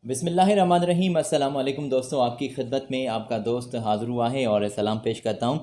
बिस्मिल्लाहिर्रहमानिर्रहीम। अस्सलाम वालेकुम दोस्तों, आपकी खिदमत में आपका दोस्त हाज़िर हुआ है और सलाम पेश करता हूँ।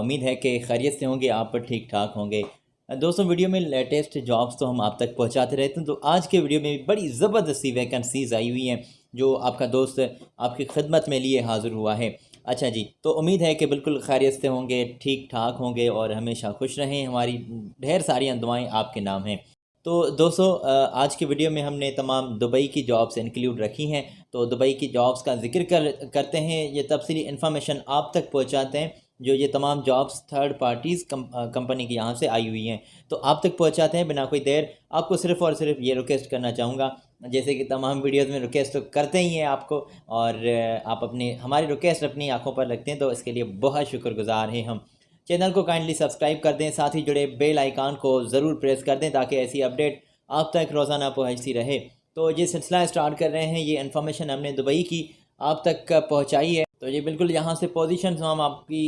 उम्मीद है कि खैरियत से होंगे, आप ठीक ठाक होंगे। दोस्तों, वीडियो में लेटेस्ट जॉब्स तो हम आप तक पहुँचाते रहते हैं, तो आज के वीडियो में बड़ी ज़बरदस्त सी वैकेंसीज़ आई हुई हैं जो आपका दोस्त आपकी खिदमत में लिए हाज़िर हुआ है। अच्छा जी, तो उम्मीद है कि बिल्कुल खैरियत से होंगे, ठीक ठाक होंगे और हमेशा खुश रहें। हमारी ढेर सारी दुआएँ आपके नाम हैं। तो दोस्तों, आज की वीडियो में हमने तमाम दुबई की जॉब्स इंक्लूड रखी हैं। तो दुबई की जॉब्स का ज़िक्र करते हैं, ये तफसीली इन्फॉर्मेशन आप तक पहुंचाते हैं। जो ये तमाम जॉब्स थर्ड पार्टीज़ कंपनी की यहाँ से आई हुई हैं, तो आप तक पहुंचाते हैं बिना कोई देर। आपको सिर्फ़ और सिर्फ ये रिक्वेस्ट करना चाहूँगा, जैसे कि तमाम वीडियोज़ में रिक्वेस्ट तो करते ही हैं आपको, और आप अपनी हमारी रिक्वेस्ट अपनी आँखों पर रखते हैं, तो इसके लिए बहुत शुक्रगुज़ार हैं हम। चैनल को काइंडली सब्सक्राइब कर दें, साथ ही जुड़े बेल आइकन को ज़रूर प्रेस कर दें ताकि ऐसी अपडेट आप तक रोज़ाना पहुंचती रहे। तो ये सिलसिला स्टार्ट कर रहे हैं, ये इन्फॉर्मेशन हमने दुबई की आप तक पहुंचाई है। तो ये बिल्कुल यहाँ से पोजीशंस हम आपकी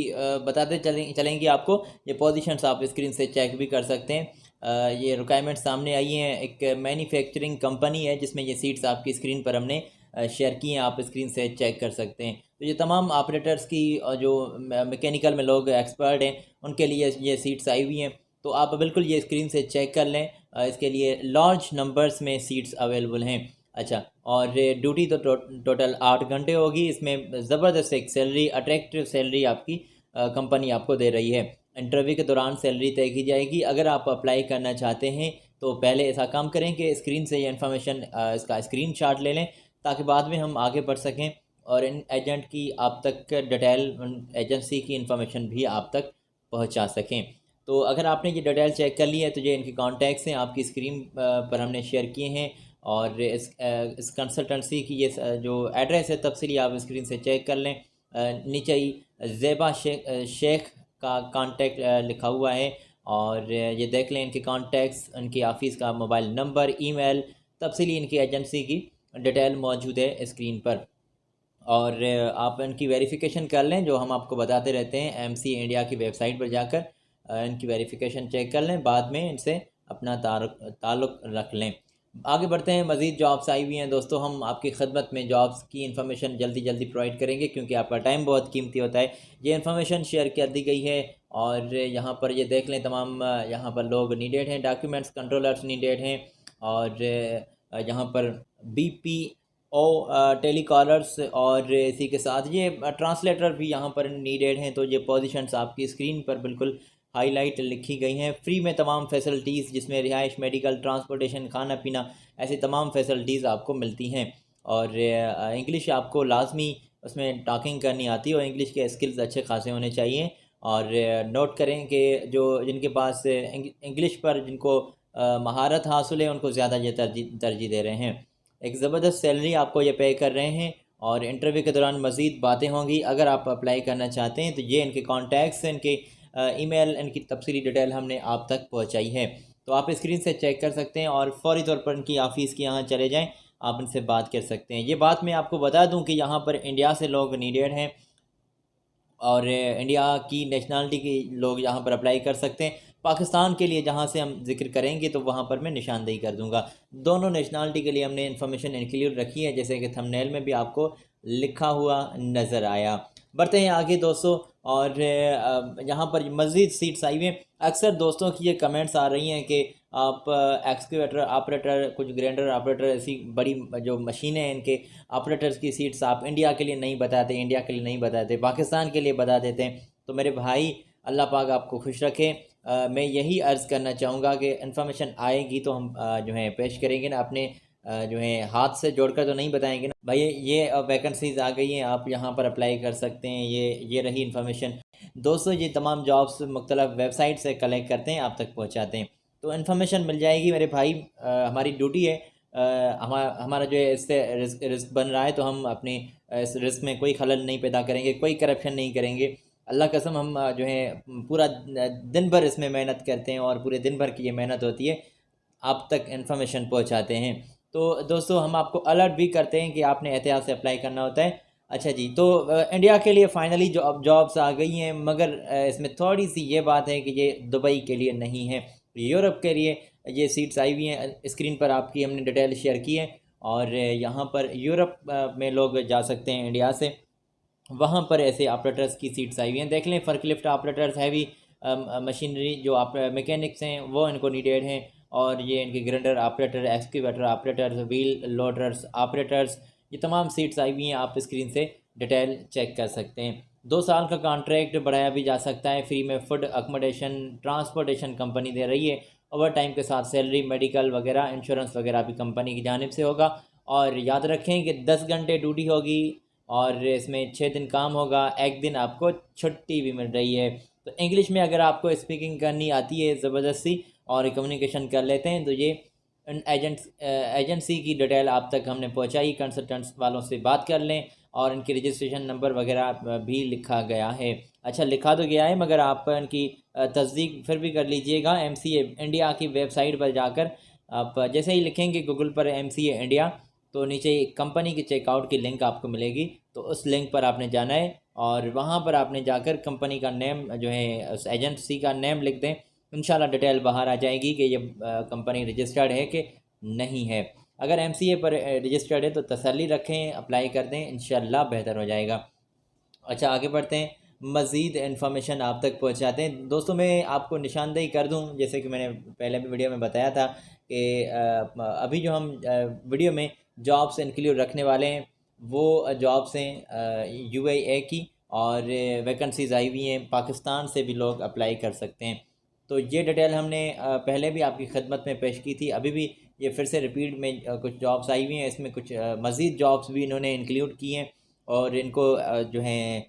बताते चलेंगे आपको। ये पोजीशंस आप स्क्रीन से चेक भी कर सकते हैं। ये रिक्वायरमेंट सामने आई हैं। एक मैन्युफैक्चरिंग कंपनी है जिसमें ये सीट्स आपकी स्क्रीन पर हमने शेयर की हैं, आप स्क्रीन से चेक कर सकते हैं। तो ये तमाम ऑपरेटर्स की जो मैकेनिकल में लोग एक्सपर्ट हैं उनके लिए ये सीट्स आई हुई हैं। तो आप बिल्कुल ये स्क्रीन से चेक कर लें। इसके लिए लार्ज नंबर्स में सीट्स अवेलेबल हैं। अच्छा, और ड्यूटी तो टोटल 8 घंटे होगी। इसमें ज़बरदस्त एक सैलरी, अट्रैक्टिव सैलरी आपकी कंपनी आपको दे रही है। इंटरव्यू के दौरान सैलरी तय की जाएगी। अगर आप अप्लाई करना चाहते हैं तो पहले ऐसा काम करें कि स्क्रीन से ये इन्फॉर्मेशन इसका स्क्रीनशॉट ले लें ताकि बाद में हम आगे बढ़ सकें और इन एजेंट की आप तक डिटेल, एजेंसी की इन्फॉर्मेशन भी आप तक पहुंचा सकें। तो अगर आपने ये डिटेल चेक कर ली है तो ये इनके कॉन्टैक्ट्स हैं, आपकी स्क्रीन पर हमने शेयर किए हैं। और इस कंसल्टेंसी की ये जो एड्रेस है तफसीली आप स्क्रीन से चेक कर लें। नीचे ही ज़ेबा शेख का कांटेक्ट लिखा हुआ है, और ये देख लें इनके कॉन्टैक्ट्स, इनकी ऑफ़िस का मोबाइल नंबर, ईमेल, तफसीली इनकी एजेंसी की डिटेल मौजूद है स्क्रीन पर। और आप इनकी वेरिफ़िकेशन कर लें, जो हम आपको बताते रहते हैं। एमसी इंडिया की वेबसाइट पर जाकर इनकी वेरिफ़िकेशन चेक कर लें, बाद में इनसे अपना ताल्लुक़ रख लें। आगे बढ़ते हैं, मज़ीद जॉब्स आई हुई हैं दोस्तों। हम आपकी खिदमत में जॉब्स की इन्फॉर्मेशन जल्दी जल्दी प्रोवाइड करेंगे क्योंकि आपका टाइम बहुत कीमती होता है। ये इन्फॉर्मेशन शेयर कर दी गई है, और यहाँ पर ये देख लें तमाम यहाँ पर लोग नीडेड हैं, डॉक्यूमेंट्स कंट्रोलर्स नीडेड हैं, और यहाँ पर बीपी टेलीकॉलर्स, और इसी के साथ ये ट्रांसलेटर भी यहाँ पर नीडेड हैं। तो ये पोजीशंस आपकी स्क्रीन पर बिल्कुल हाईलाइट लिखी गई हैं। फ्री में तमाम फैसिलिटीज़ जिसमें रिहाइश, मेडिकल, ट्रांसपोर्टेशन, खाना पीना, ऐसी तमाम फैसिलिटीज़ आपको मिलती हैं। और इंग्लिश आपको लाजमी उसमें टॉकिंग करनी आती है और इंग्लिश के स्किल्स अच्छे खासे होने चाहिए। और नोट करें कि जो जिनके पास इंग्लिश पर जिनको महारत हासिल है उनको ज़्यादा ये तरजीह दे रहे हैं। एक ज़बरदस्त सैलरी आपको ये पे कर रहे हैं, और इंटरव्यू के दौरान मज़ीद बातें होंगी। अगर आप अप्लाई करना चाहते हैं तो ये इनके कॉन्टैक्ट्स, इनके ईमेल, इनकी तफसीली डिटेल हमने आप तक पहुंचाई है। तो आप स्क्रीन से चेक कर सकते हैं और फ़ौरी तौर पर इनकी ऑफ़िस के यहाँ चले जाएं, आप इनसे बात कर सकते हैं। ये बात मैं आपको बता दूं कि यहाँ पर इंडिया से लोग नीडेड हैं, और इंडिया की नेशनलिटी के लोग यहाँ पर अप्लाई कर सकते हैं। पाकिस्तान के लिए जहाँ से हम जिक्र करेंगे तो वहाँ पर मैं निशानदेही कर दूँगा। दोनों नेशनलिटी के लिए हमने इन्फॉर्मेशन इंक्लूड रखी है, जैसे कि थंबनेल में भी आपको लिखा हुआ नज़र आया। बढ़ते हैं आगे दोस्तों, और यहाँ पर मज़ीद सीट्स आई हुई हैं। अक्सर दोस्तों की ये कमेंट्स आ रही हैं कि आप एक्सकेवेटर ऑपरेटर, कुछ ग्राइंडर ऑपरेटर, ऐसी बड़ी जो मशीनें हैं इनके ऑपरेटर्स की सीट्स आप इंडिया के लिए नहीं बताते, इंडिया के लिए नहीं बताते, पाकिस्तान के लिए बता देते हैं। तो मेरे भाई, अल्लाह पाक आपको खुश रखे। मैं यही अर्ज़ करना चाहूँगा कि इन्फॉर्मेशन आएगी तो हम जो है पेश करेंगे ना, अपने जो है हाथ से जोड़कर तो नहीं बताएंगे ना भाई। ये वैकेंसीज़ आ गई हैं, आप यहाँ पर अप्लाई कर सकते हैं। ये रही इन्फॉर्मेशन दोस्तों। ये तमाम जॉब्स मुख्तलिफ वेबसाइट से कलेक्ट करते हैं, आप तक पहुँचाते हैं, तो इन्फॉर्मेशन मिल जाएगी मेरे भाई। हमारी ड्यूटी है, हमारा जो है इससे रिस्क बन रहा है, तो हम अपने इस रिस्क में कोई खलल नहीं पैदा करेंगे, कोई करप्शन नहीं करेंगे। अल्लाह कसम, हम जो है पूरा दिन भर इसमें मेहनत करते हैं, और पूरे दिन भर की ये मेहनत होती है, आप तक इन्फॉर्मेशन पहुंचाते हैं। तो दोस्तों, हम आपको अलर्ट भी करते हैं कि आपने एहतियात से अप्लाई करना होता है। अच्छा जी, तो इंडिया के लिए फ़ाइनली जॉब्स आ गई हैं, मगर इसमें थोड़ी सी ये बात है कि ये दुबई के लिए नहीं है, यूरोप के लिए ये सीट्स आई हुई हैं। स्क्रीन पर आपकी हमने डिटेल शेयर की है, और यहाँ पर यूरोप में लोग जा सकते हैं इंडिया से, वहाँ पर ऐसे ऑपरेटर्स की सीट्स आई हुई हैं। देख लें, फर्कलिफ्ट ऑपरेटर्स, हैवी मशीनरी जो आप मैकेनिक्स हैं वो इनको नीडेड हैं, और ये इनके grinder operator, excavator operators, wheel loaders operators, ये तमाम सीट्स आई हुई हैं। आप स्क्रीन से डिटेल चेक कर सकते हैं। 2 साल का कॉन्ट्रैक्ट बढ़ाया भी जा सकता है। फ्री में फूड, अकोमोडेशन, ट्रांसपोर्टेशन कंपनी दे रही है। ओवर टाइम के साथ सैलरी, मेडिकल वगैरह, इंश्योरेंस वगैरह भी कंपनी की जानिब से होगा। और याद रखें कि 10 घंटे ड्यूटी होगी और इसमें 6 दिन काम होगा, एक दिन आपको छुट्टी भी मिल रही है। तो इंग्लिश में अगर आपको स्पीकिंग करनी आती है ज़बरदस्ती और कम्युनिकेशन कर लेते हैं, तो ये एजेंसी की डिटेल आप तक हमने पहुंचाई। कंसल्टेंट्स वालों से बात कर लें, और इनकी रजिस्ट्रेशन नंबर वगैरह भी लिखा गया है। अच्छा, लिखा तो गया है, मगर आप इनकी तस्दीक फिर भी कर लीजिएगा। MCA इंडिया की वेबसाइट पर जाकर आप जैसे ही लिखेंगे गूगल पर MCA इंडिया, तो नीचे कंपनी की चेकआउट की लिंक आपको मिलेगी। तो उस लिंक पर आपने जाना है, और वहाँ पर आपने जाकर कंपनी का नेम जो है, उस एजेंसी का नेम लिख दें। इंशाल्लाह डिटेल बाहर आ जाएगी कि ये कंपनी रजिस्टर्ड है कि नहीं है। अगर MCA पर रजिस्टर्ड है तो तसल्ली रखें, अप्लाई कर दें, इंशाल्लाह बेहतर हो जाएगा। अच्छा, आगे बढ़ते हैं, मज़ीद इन्फॉर्मेशन आप तक पहुंचाते हैं। दोस्तों, मैं आपको निशानदेही कर दूं, जैसे कि मैंने पहले भी वीडियो में बताया था कि अभी जो हम वीडियो में जॉब्स इंक्लूड रखने वाले हैं, वो जॉब्स हैं UAE की, और वैकेंसीज़ आई हुई हैं। पाकिस्तान से भी लोग अप्लाई कर सकते हैं। तो ये डिटेल हमने पहले भी आपकी खिदमत में पेश की थी, अभी भी ये फिर से रिपीट में कुछ जॉब्स आई हुई हैं। इसमें कुछ मज़ीद जॉब्स भी इन्होंने इंक्लूड की हैं, और इनको जो हैं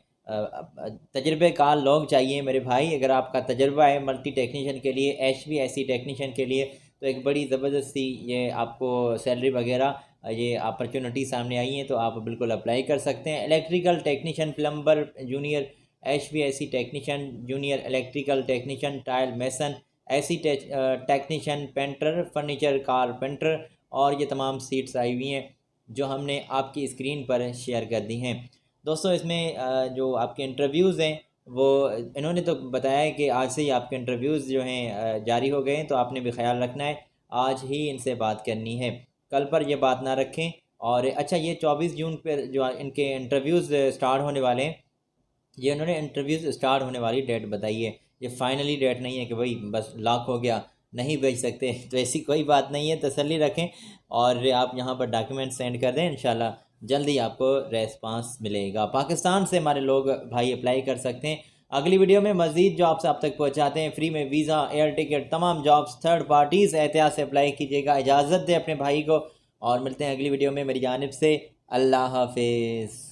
तजर्बेकार लोग चाहिए मेरे भाई। अगर आपका तजर्बा है मल्टी टेक्नीशियन के लिए, HVAC टेक्नीशियन के लिए, तो एक बड़ी ज़बरदस्ती ये आपको सैलरी वगैरह ये अपॉर्चुनिटी सामने आई हैं, तो आप बिल्कुल अप्लाई कर सकते हैं। Electrical technician, plumber junior, HVAC technician junior, electrical technician, tile mason, ऐसी टेक्नीशियन, पेंटर, फर्नीचर कारपेंटर, और ये तमाम सीट्स आई हुई हैं जो हमने आपकी स्क्रीन पर शेयर कर दी हैं। दोस्तों, इसमें जो आपके इंटरव्यूज़ हैं, वो इन्होंने तो बताया है कि आज से ही आपके इंटरव्यूज़ जो हैं जारी हो गए हैं, तो आपने भी ख्याल रखना है, आज ही इनसे बात करनी है, कल पर ये बात ना रखें। और अच्छा, ये 24 जून पर जो इनके इंटरव्यूज़ स्टार्ट होने वाले हैं, ये उन्होंने इंटरव्यूज़ स्टार्ट होने वाली डेट बताई है। ये फाइनली डेट नहीं है कि भाई बस लॉक हो गया, नहीं भेज सकते, तो ऐसी कोई बात नहीं है, तसल्ली रखें। और आप यहाँ पर डॉक्यूमेंट सेंड कर दें, इंशाल्लाह जल्दी आपको रेस्पॉन्स मिलेगा। पाकिस्तान से हमारे लोग भाई अप्लाई कर सकते हैं। अगली वीडियो में मज़ीद जॉब्स आप तक पहुँचाते हैं, फ्री में वीज़ा, एयर टिकट, तमाम जॉब्स थर्ड पार्टीज़ एहतियात से अप्लाई कीजिएगा। इजाज़त दें अपने भाई को, और मिलते हैं अगली वीडियो में। मेरी जानिब से अल्लाह हाफिज़।